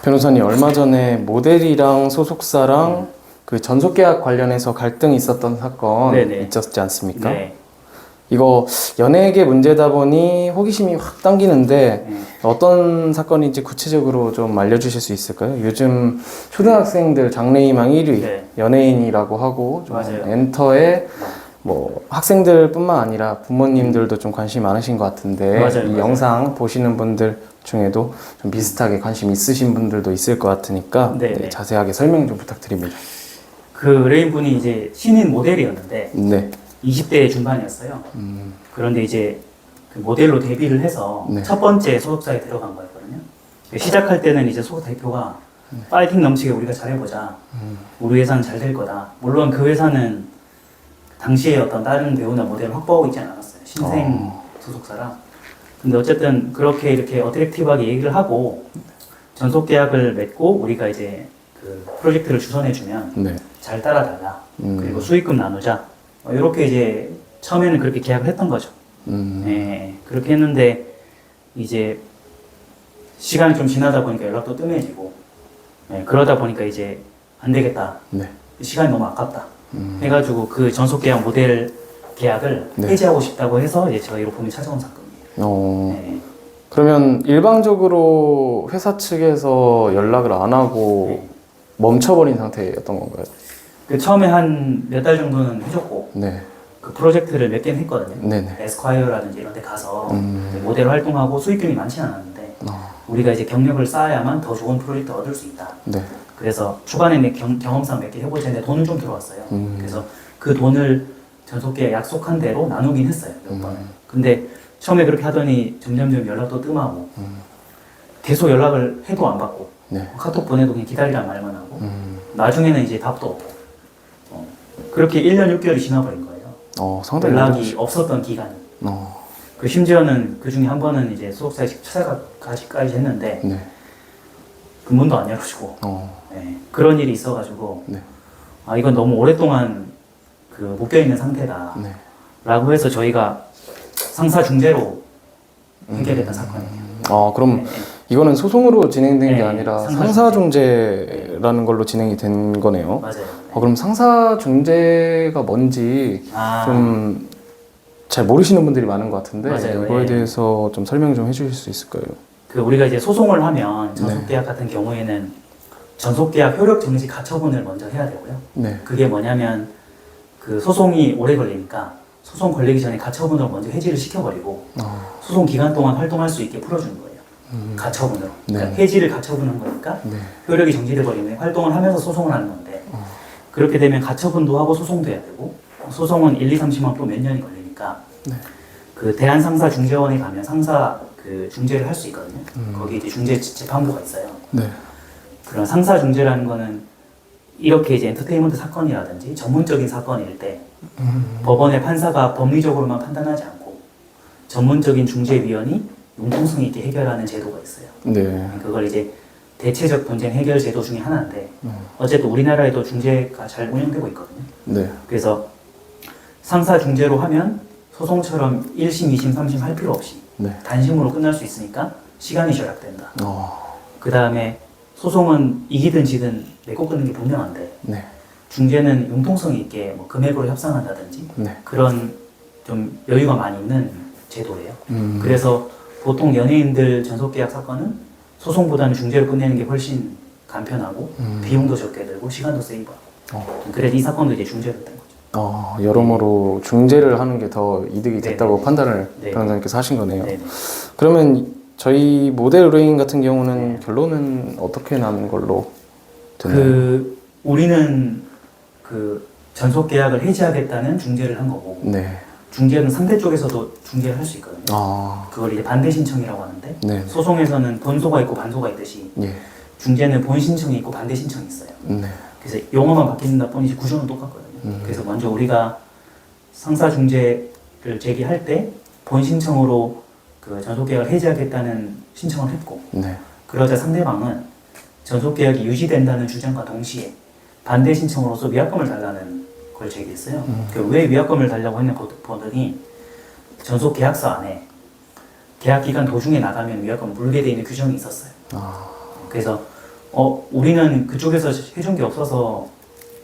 변호사님, 얼마 전에 모델이랑 소속사랑 그 전속계약 관련해서 갈등이 있었던 사건 네네. 있었지 않습니까? 네. 이거 연예계 문제다 보니 호기심이 확 당기는데 네. 어떤 사건인지 구체적으로 좀 알려주실 수 있을까요? 요즘 초등학생들 장래희망 1위 네. 연예인이라고 하고 좀 맞아요. 엔터에 뭐 학생들뿐만 아니라 부모님들도 좀 관심이 많으신 것 같은데 맞아요, 이 맞아요. 영상 보시는 분들 중에도 좀 비슷하게 관심 있으신 분들도 있을 것 같으니까 네, 네, 네. 자세하게 설명 좀 부탁드립니다. 그 의뢰인 분이 이제 신인 모델이었는데 네. 20대 중반이었어요. 그런데 이제 그 모델로 데뷔를 해서 네. 첫 번째 소속사에 들어간 거였거든요. 시작할 때는 이제 소속 대표가 파이팅 넘치게 우리가 잘해보자. 우리 회사는 잘 될 거다. 물론 그 회사는 당시에 어떤 다른 배우나 모델을 확보하고 있지 않았어요. 신생 소속사라. 근데 어쨌든 그렇게 이렇게 어트랙티브하게 얘기를 하고 전속 계약을 맺고 우리가 이제 그 프로젝트를 주선해주면 네. 잘 따라달라. 그리고 수익금 나누자. 이렇게 이제 처음에는 그렇게 계약을 했던 거죠. 네, 그렇게 했는데 이제 시간이 좀 지나다 보니까 연락도 뜸해지고 네, 그러다 보니까 이제 안 되겠다. 네. 시간이 너무 아깝다. 해가지고 그 전속 계약 모델 계약을 네. 해지하고 싶다고 해서 이제 저희로 봄이 찾아온 사건이에요. 네. 그러면 일방적으로 회사 측에서 연락을 안 하고 네. 멈춰버린 상태였던 건가요? 그 처음에 한 몇 달 정도는 해줬고 네. 그 프로젝트를 몇 개는 했거든요. 네네. 에스콰이어라든지 이런 데 가서 모델 활동하고 수익금이 많지는 않았는데 우리가 이제 경력을 쌓아야만 더 좋은 프로젝트 얻을 수 있다. 네. 그래서 초반에 경험상 몇 개 해보자 했는데 돈은 좀 들어왔어요. 그래서 그 돈을 전속계 약속한 대로 나누긴 했어요. 몇 번을. 근데 처음에 그렇게 하더니 점점점 연락도 뜸하고 계속 연락을 해도 안 받고 네. 카톡 보내도 그냥 기다리란 말만 하고 나중에는 이제 답도 없고 그렇게 1년 6개월이 지나버린 거예요. 상당히 연락이 없었던 기간이. 그 심지어는 그 중에 한 번은 이제 소속사에 찾아가기까지 했는데 네. 그 문도 안 열어주고 네, 그런 일이 있어가지고 네. 아 이건 너무 오랫동안 그 묶여있는 상태다 네. 라고 해서 저희가 상사 중재로 해결했던 사건이에요. 그럼 네, 네. 이거는 소송으로 진행된 게 네, 아니라 상사 상사중재라는 걸로 진행이 된 거네요. 맞아요. 그럼 상사중재가 뭔지 좀 잘 모르시는 분들이 많은 것 같은데 맞아요. 이거에 네. 대해서 좀 설명 좀 해주실 수 있을까요? 그 우리가 이제 소송을 하면 전속계약 같은 경우에는 전속계약 효력 정지 가처분을 먼저 해야 되고요. 네. 그게 뭐냐면 그 소송이 오래 걸리니까 소송 걸리기 전에 가처분으로 먼저 해지를 시켜버리고 소송 기간 동안 활동할 수 있게 풀어주는 거예요. 가처분으로. 그러니까 네. 해지를 가처분한 거니까 네. 효력이 정지돼 버리면 활동을 하면서 소송을 하는 건데 그렇게 되면 가처분도 하고 소송도 해야 되고 소송은 1, 2, 3, 10만 또 몇 년이 걸리니까 네. 그 대한상사중재원에 가면 상사 그 중재를 할 수 있거든요. 거기 이제 중재 재판부가 있어요. 네. 그런 상사 중재라는 거는 이렇게 이제 엔터테인먼트 사건이라든지 전문적인 사건일 때 법원의 판사가 법리적으로만 판단하지 않고 전문적인 중재위원이 융통성 있게 해결하는 제도가 있어요. 네. 그걸 이제 대체적 분쟁 해결 제도 중에 하나인데 어쨌든 우리나라에도 중재가 잘 운영되고 있거든요. 네. 그래서 상사 중재로 하면 소송처럼 1심, 2심, 3심 할 필요 없이 네. 단심으로 끝날 수 있으니까 시간이 절약된다. 그 다음에 소송은 이기든 지든 내고 끊는 게 분명한데 네. 중재는 융통성 있게 뭐 금액으로 협상한다든지 네. 그런 좀 여유가 많이 있는 제도예요. 그래서 보통 연예인들 전속계약 사건은 소송보다는 중재로 끝내는 게 훨씬 간편하고 비용도 적게 들고 시간도 세이브하고 그래서 이 사건도 이제 중재로 된 거죠. 여러모로 중재를 하는 게 더 이득이 됐다고 네네. 판단을 네. 변호사님께서 하신 거네요. 네네. 그러면 저희 모델 의뢰인 같은 경우는 네. 결론은 어떻게 나는 걸로 되나요? 그 우리는 그 전속 계약을 해지하겠다는 중재를 한 거고 네. 중재는 상대 쪽에서도 중재를 할 수 있거든요. 그걸 이제 반대 신청이라고 하는데 네. 소송에서는 본소가 있고 반소가 있듯이 예. 중재는 본 신청이 있고 반대 신청이 있어요. 네. 그래서 용어만 바뀐다 뿐이지 구조는 똑같거든요. 그래서 먼저 우리가 상사 중재를 제기할 때 본 신청으로 그 전속 계약을 해지하겠다는 신청을 했고 네. 그러자 상대방은 전속 계약이 유지된다는 주장과 동시에 반대 신청으로서 위약금을 달라는 걸 제기했어요. 왜 위약금을 달라고 했냐 보더니 전속 계약서 안에 계약 기간 도중에 나가면 위약금 물게 돼 있는 규정이 있었어요. 그래서 우리는 그쪽에서 해준 게 없어서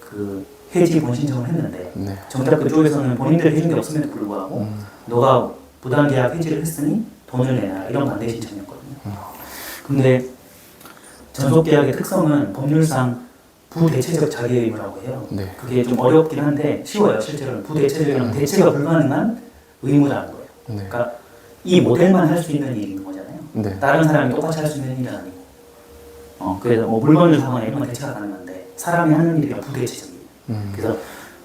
그 해지 본 신청을 했는데 네. 정작 그쪽에서는 본인들 해준 게 없음에도 불구하고 너가 부당계약 해지를 했으니 돈을 내놔 이런 반대 신청이었거든요. 근데 전속계약의 특성은 법률상 부대체적 자기 의무라고 해요. 네. 그게 좀 어렵긴 한데 쉬워요. 실제로는 부대체적이랑 대체가 불가능한 의무라는 거예요. 네. 그러니까 이 모델만 할 수 있는 일인 거잖아요. 네. 다른 사람이 똑같이 할 수 있는 일은 아니고. 그래서 뭐 물건을 사거나 이런 건 대체가 가능한데 사람이 하는 일이 부대체적이에요. 그래서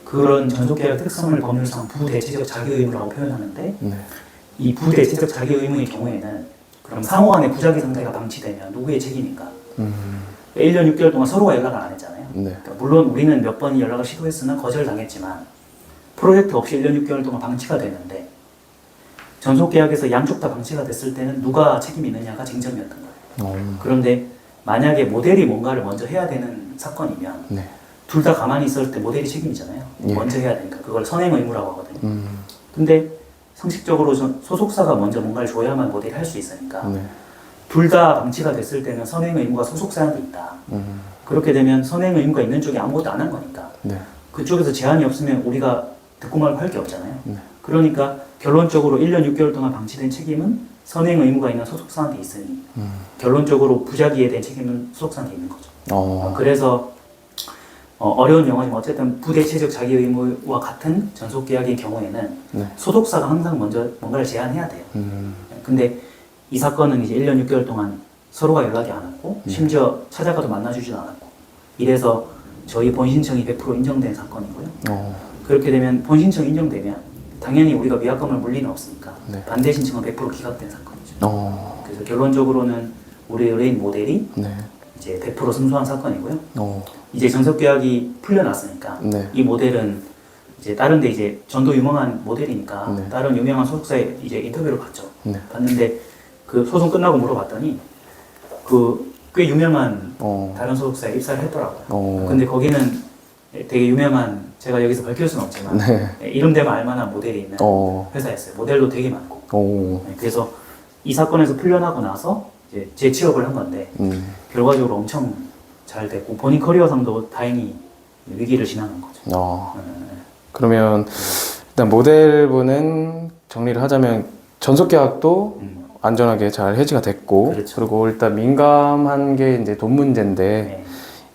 그런 전속계약 특성을 법률상 부대체적 자기 의무라고 표현하는데 네. 이 부대체적 자기 의무의 경우에는 그럼 상호 간의 부작위 상태가 방치되면 누구의 책임인가? 1년 6개월 동안 서로가 연락을 안 했잖아요. 네. 그러니까 물론 우리는 몇 번 연락을 시도했으나 거절당했지만 프로젝트 없이 1년 6개월 동안 방치가 되는데 전속계약에서 양쪽 다 방치가 됐을 때는 누가 책임이 있느냐가 쟁점이었던 거예요. 그런데 만약에 모델이 뭔가를 먼저 해야 되는 사건이면 네. 둘 다 가만히 있을 때 모델이 책임이잖아요. 예. 먼저 해야 되니까 그걸 선행 의무라고 하거든요. 근데 상식적으로 소속사가 먼저 뭔가를 줘야만 모델이 할 수 있으니까 네. 둘 다 방치가 됐을 때는 선행 의무가 소속사한테 있다. 그렇게 되면 선행 의무가 있는 쪽이 아무것도 안 한 거니까 네. 그쪽에서 제한이 없으면 우리가 듣고 말고 할 게 없잖아요. 네. 그러니까 결론적으로 1년 6개월 동안 방치된 책임은 선행 의무가 있는 소속사한테 있으니 결론적으로 부작위에 대한 책임은 소속사한테 있는 거죠. 그래서 어려운 영어지만 어쨌든 부대체적 자기 의무와 같은 전속계약의 경우에는 네. 소속사가 항상 먼저 뭔가를 제안해야 돼요. 근데 이 사건은 이제 1년 6개월 동안 서로가 연락이 안 왔고 심지어 찾아가도 만나주지도 않았고 이래서 저희 본신청이 100% 인정된 사건이고요. 그렇게 되면 본신청 인정되면 당연히 우리가 위약금을 물릴 리는 없으니까 네. 반대 신청은 100% 기각된 사건이죠. 어. 그래서 결론적으로는 우리 의뢰인 모델이 네. 이제 100% 승소한 사건이고요. 어. 이제 전속계약이 풀려났으니까 네. 이 모델은 이제 다른데 이제 전도 유명한 모델이니까 네. 다른 유명한 소속사에 이제 인터뷰를 봤죠. 네. 봤는데 그 소송 끝나고 물어봤더니 그 꽤 유명한 다른 소속사에 입사를 했더라고요. 근데 거기는 되게 유명한 제가 여기서 밝힐 수는 없지만 네. 이름 되면 알만한 모델이 있는 회사였어요. 모델도 되게 많고. 그래서 이 사건에서 풀려나고 나서 이제 재취업을 한 건데 결과적으로 엄청 잘 됐고 본인 커리어상도 다행히 위기를 지나간 거죠. 그러면 일단 모델분은 정리를 하자면 전속계약도 안전하게 잘 해지가 됐고, 그렇죠. 그리고 일단 민감한 게 이제 돈 문제인데 네.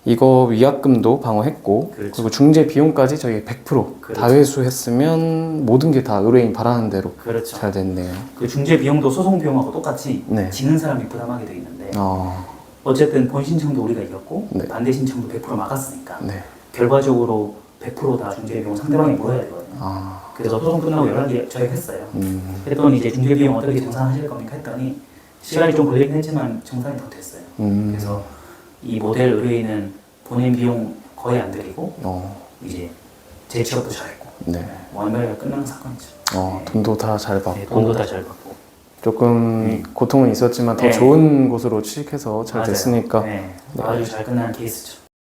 이거 위약금도 방어했고, 그렇죠. 그리고 중재 비용까지 저희 100% 그렇죠. 다 회수했으면 모든 게 다 의뢰인 바라는 대로 그렇죠. 잘 됐네요. 그 중재 비용도 소송 비용하고 똑같이 네. 지는 사람이 부담하게 돼 있는데 어쨌든 본 신청도 우리가 이겼고 네. 반대 신청도 100% 막았으니까 네. 결과적으로 100% 다 중재 비용 상대방이 물어야 되거든요. 그래서 소송 끝나고 연락이 저희가 했어요. 했더니 이제 중재 비용 어떻게 정산하실 겁니까 했더니 시간이 좀 걸리긴 했지만 정산이 더 됐어요. 그래서 이 모델 의뢰인은 본인 비용 거의 안 들이고 이제 재취업도 잘했고 네. 완벽하게 끝난 사건이죠. 네. 돈도 다 잘 받고, 네, 돈도 다 잘 받고. 조금 고통은 있었지만 더 네. 좋은 곳으로 취직해서 잘 맞아요. 됐으니까 네. 아주 잘 끝난 케이스죠.